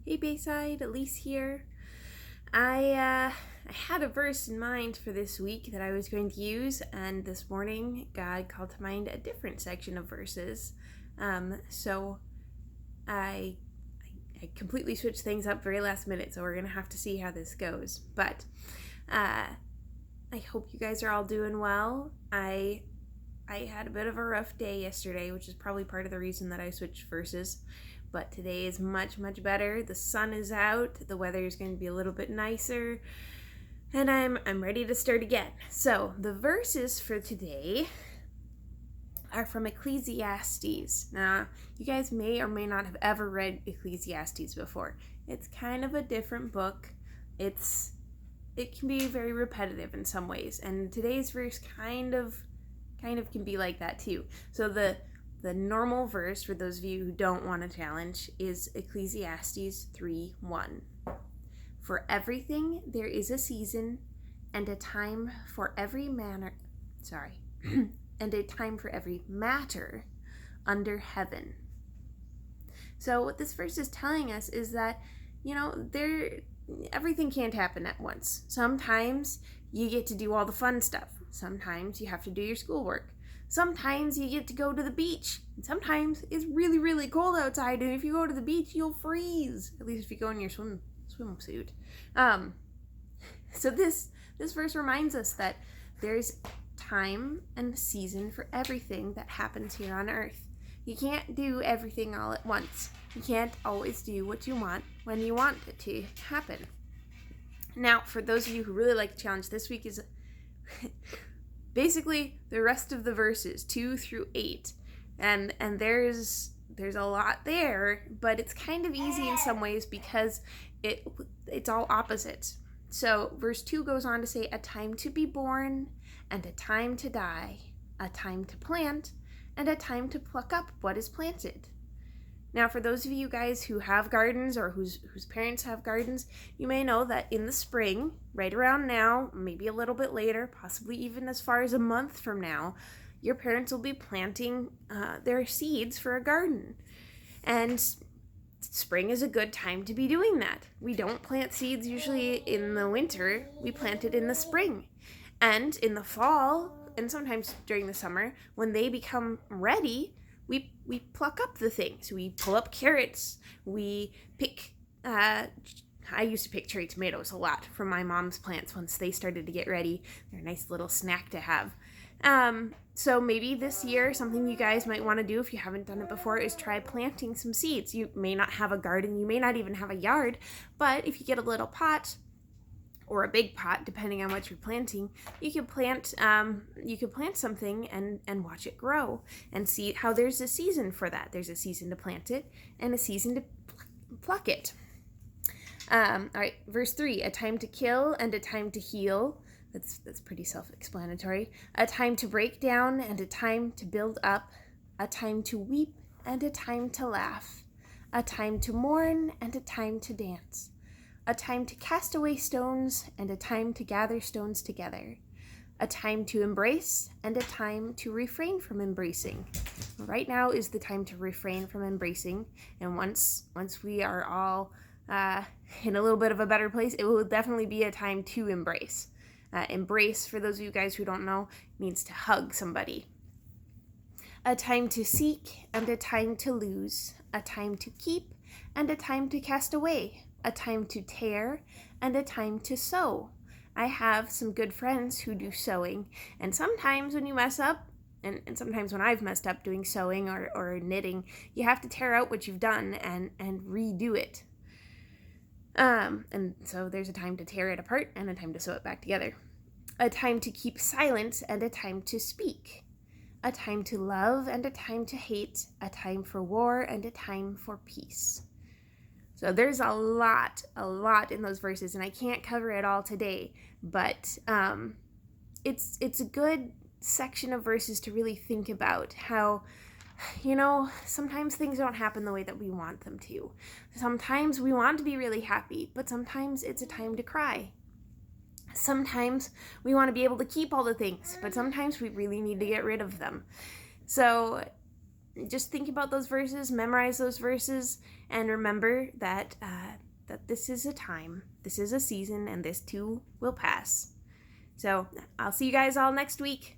Hey Bayside, Elise here. I had a verse in mind for this week that I was going to use, and this morning God called to mind a different section of verses. So I completely switched things up very last minute, so we're gonna have to see how this goes. But I hope you guys are all doing well. I had a bit of a rough day yesterday, which is probably part of the reason that I switched verses. But today is much, much better. The sun is out, the weather is going to be a little bit nicer, and I'm ready to start again. So the verses for today are from Ecclesiastes. Now, you guys may or may not have ever read Ecclesiastes before. It's kind of a different book. It can be very repetitive in some ways, and today's verse kind of can be like that too. So the normal verse, for those of you who don't want a challenge, is Ecclesiastes 3:1. For everything there is a season, and a time for every and a time for every matter under heaven. So what this verse is telling us is that, everything can't happen at once. Sometimes you get to do all the fun stuff. Sometimes you have to do your schoolwork. Sometimes you get to go to the beach. And sometimes it's really, really cold outside, and if you go to the beach, you'll freeze. At least if you go in your swimsuit. So this verse reminds us that there's time and season for everything that happens here on earth. You can't do everything all at once. You can't always do what you want when you want it to happen. Now, for those of you who really like the challenge, this week is basically the rest of the verses 2 through 8, and there's a lot there, but it's kind of easy in some ways because it's all opposites. So verse 2 goes on to say, a time to be born and a time to die, a time to plant and a time to pluck up what is planted. Now, for those of you guys who have gardens or whose parents have gardens, you may know that in the spring, right around now, maybe a little bit later, possibly even as far as a month from now, your parents will be planting their seeds for a garden. And spring is a good time to be doing that. We don't plant seeds usually in the winter. We plant it in the spring. And in the fall, and sometimes during the summer, when they become ready, we pluck up the things. We pull up carrots. We pick, I used to pick cherry tomatoes a lot from my mom's plants once they started to get ready. They're a nice little snack to have. So maybe this year, something you guys might want to do if you haven't done it before is try planting some seeds. You may not have a garden. You may not even have a yard. But if you get a little pot, or a big pot, depending on what you're planting, you could plant something and watch it grow and see how there's a season for that. There's a season to plant it and a season to pluck it. All right, verse 3, a time to kill and a time to heal. That's pretty self-explanatory. A time to break down and a time to build up. A time to weep and a time to laugh. A time to mourn and a time to dance. A time to cast away stones and a time to gather stones together. A time to embrace and a time to refrain from embracing. Right now is the time to refrain from embracing, and once we are all in a little bit of a better place, it will definitely be a time to embrace. Embrace, for those of you guys who don't know, means to hug somebody. A time to seek and a time to lose. A time to keep and a time to cast away. A time to tear and a time to sew. I have some good friends who do sewing, and sometimes when you mess up, and sometimes when I've messed up doing sewing or knitting, you have to tear out what you've done and redo it. And so there's a time to tear it apart and a time to sew it back together. A time to keep silence and a time to speak. A time to love and a time to hate. A time for war and a time for peace. So there's a lot in those verses, and I can't cover it all today, but it's a good section of verses to really think about how, sometimes things don't happen the way that we want them to. Sometimes we want to be really happy, but sometimes it's a time to cry. Sometimes we want to be able to keep all the things, but sometimes we really need to get rid of them. So just think about those verses, memorize those verses, and remember that that this is a time, this is a season, and this too will pass. So I'll see you guys all next week.